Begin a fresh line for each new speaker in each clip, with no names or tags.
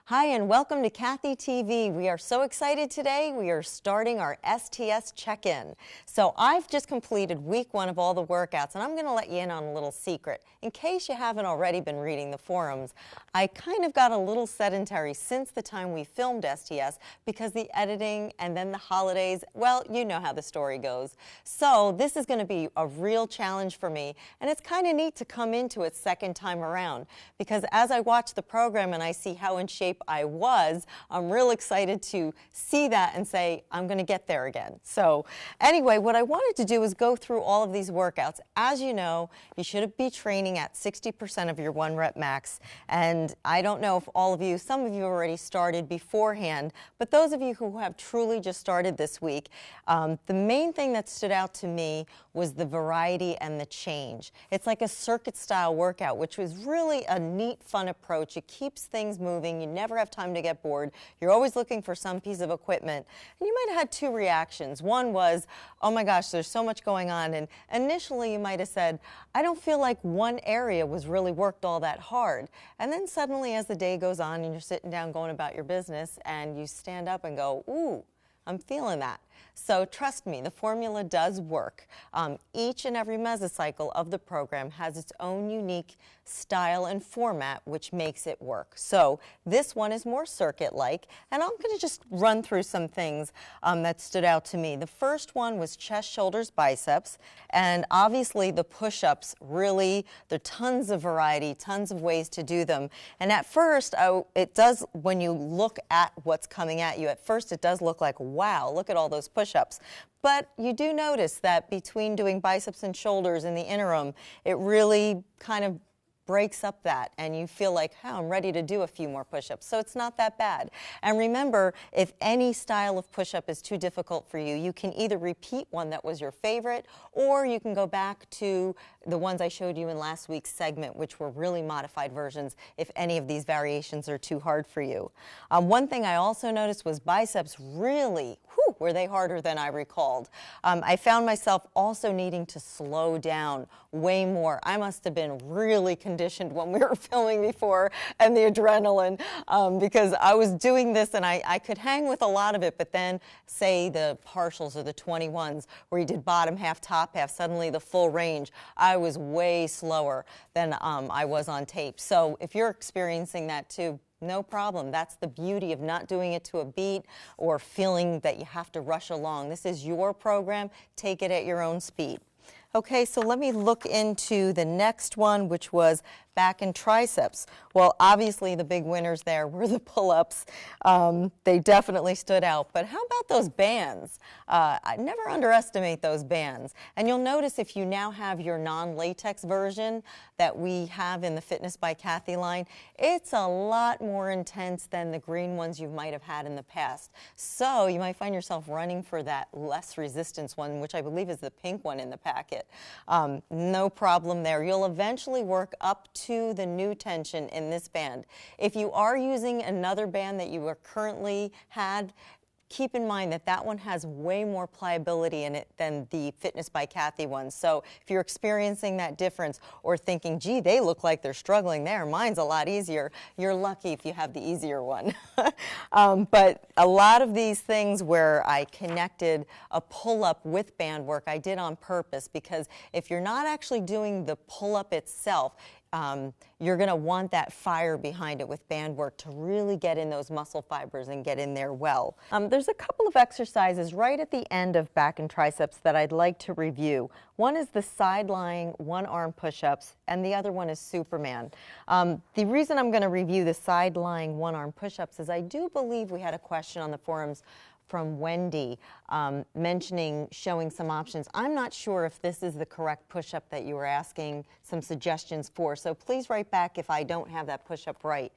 Hi, and welcome to Cathe TV. We are so excited today. We are starting our STS check-in. So I've just completed week 1 of all the workouts, and I'm going to let you in on a little secret. In case you haven't already been reading the forums, I kind of got a little sedentary since the time we filmed STS because the editing and then the holidays, well, you know how the story goes. So this is going to be a real challenge for me, and it's kind of neat to come into it second time around because as I watch the program and I see how in shape I was, I'm real excited to see that and say, I'm going to get there again. So anyway, what I wanted to do is go through all of these workouts. As you know, you should be training at 60% of your 1 rep max. And I don't know if all of you, some of you already started beforehand, but those of you who have truly just started this week, the main thing that stood out to me was the variety and the change. It's like a circuit style workout, which was really a neat, fun approach. It keeps things moving. You never have time to get bored. You're always looking for some piece of equipment. And you might have had 2 reactions. One was, oh my gosh, there's so much going on. And initially you might have said, I don't feel like one area was really worked all that hard. And then suddenly as the day goes on and you're sitting down going about your business and you stand up and go, ooh, I'm feeling that. So trust me, the formula does work. Each and every mesocycle of the program has its own unique style and format, which makes it work. So this one is more circuit-like, and I'm going to just run through some things that stood out to me. The first one was chest, shoulders, biceps, and obviously the push-ups really, there are tons of variety, tons of ways to do them. And at first, it does, when you look at what's coming at you, at first it does look like, wow, look at all those push-ups. But you do notice that between doing biceps and shoulders in the interim, it really kind of breaks up that and you feel like, oh, I'm ready to do a few more push-ups. So it's not that bad. And remember, if any style of push-up is too difficult for you, you can either repeat one that was your favorite or you can go back to the ones I showed you in last week's segment, which were really modified versions if any of these variations are too hard for you. One thing I also noticed was biceps really, were they harder than I recalled. I found myself also needing to slow down way more. I must have been really conditioned when we were filming before and the adrenaline because I was doing this and I could hang with a lot of it, but then say the partials or the 21s where you did bottom half, top half, suddenly the full range, I was way slower than I was on tape. So if you're experiencing that too, no problem. That's the beauty of not doing it to a beat or feeling that you have to rush along. This is your program. Take it at your own speed. Okay, so let me look into the next one, which was back and triceps. Well, obviously the big winners there were the pull-ups. They definitely stood out. But how about those bands? I never underestimate those bands. And you'll notice if you now have your non-latex version that we have in the Fitness by Cathe line, it's a lot more intense than the green ones you might have had in the past. So you might find yourself running for that less resistance one, which I believe is the pink one in the packet. No problem there. You'll eventually work up to the new tension in this band. If you are using another band that you are currently had, keep in mind that that one has way more pliability in it than the Fitness by Cathe one. So if you're experiencing that difference or thinking, gee, they look like they're struggling there, mine's a lot easier, you're lucky if you have the easier one. But a lot of these things where I connected a pull-up with band work, I did on purpose because if you're not actually doing the pull-up itself, you're going to want that fire behind it with band work to really get in those muscle fibers and get in there well. There's a couple of exercises right at the end of back and triceps that I'd like to review. One is the side-lying one-arm push-ups, and the other one is Superman. The reason I'm going to review the side-lying one-arm push-ups is I do believe we had a question on the forums from Wendy mentioning showing some options. I'm not sure if this is the correct push-up that you were asking some suggestions for, so please write back if I don't have that push-up right.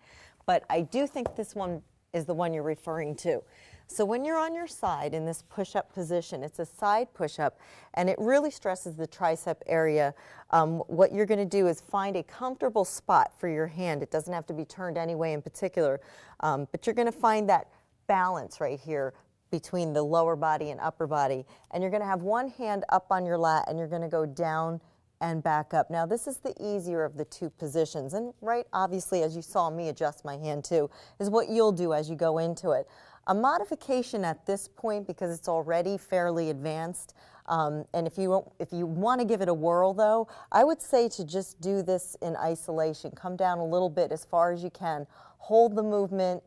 But I do think this one is the one you're referring to. So when you're on your side in this push-up position, it's a side push-up, and it really stresses the tricep area. What you're going to do is find a comfortable spot for your hand. It doesn't have to be turned any way in particular, but you're going to find that balance right here between the lower body and upper body. And you're going to have one hand up on your lat and you're going to go down and back up. Now this is the easier of the two positions, and right, obviously, as you saw me adjust my hand too, is what you'll do as you go into it. A modification at this point, because it's already fairly advanced, and if you want to give it a whirl though, I would say to just do this in isolation. Come down a little bit as far as you can, hold the movement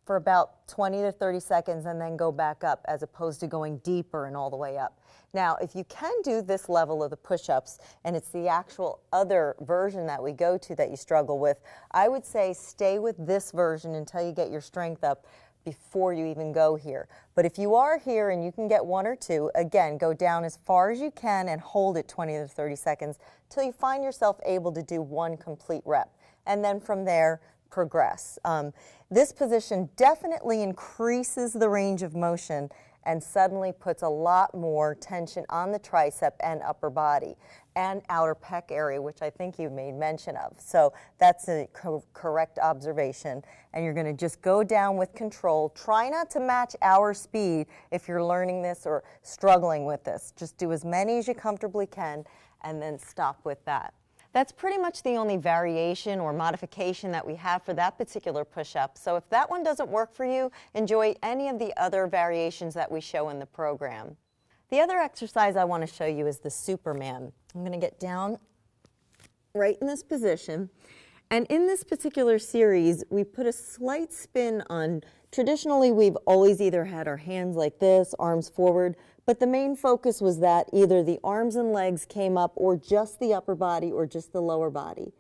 for about 20 to 30 seconds and then go back up, as opposed to going deeper and all the way up. Now, if you can do this level of the push-ups, and it's the actual other version that we go to that you struggle with, I would say stay with this version until you get your strength up before you even go here. But if you are here and you can get one or two, again, go down as far as you can and hold it 20 to 30 seconds till you find yourself able to do one complete rep. And then from there, progress. This position definitely increases the range of motion and suddenly puts a lot more tension on the tricep and upper body and outer pec area, which I think you made mention of. So that's a correct observation. And you're going to just go down with control. Try not to match our speed if you're learning this or struggling with this. Just do as many as you comfortably can and then stop with that. That's pretty much the only variation or modification that we have for that particular push-up. So if that one doesn't work for you, enjoy any of the other variations that we show in the program. The other exercise I want to show you is the Superman. I'm going to get down right in this position. And in this particular series, we put a slight spin on, traditionally we've always either had our hands like this, arms forward, but the main focus was that either the arms and legs came up or just the upper body or just the lower body.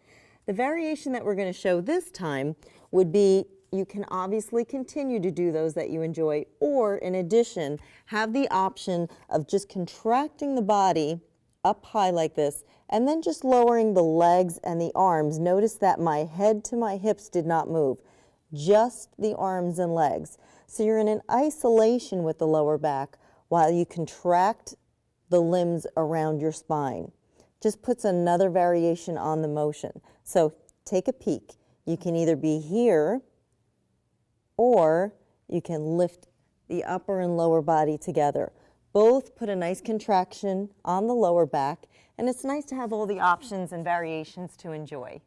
The variation that we're going to show this time would be, you can obviously continue to do those that you enjoy, or in addition, have the option of just contracting the body up high like this and then just lowering the legs and the arms. Notice that my head to my hips did not move, just the arms and legs. So you're in an isolation with the lower back while you contract the limbs around your spine. Just puts another variation on the motion. So take a peek. You can either be here or you can lift the upper and lower body together. Both put a nice contraction on the lower back, and it's nice to have all the options and variations to enjoy.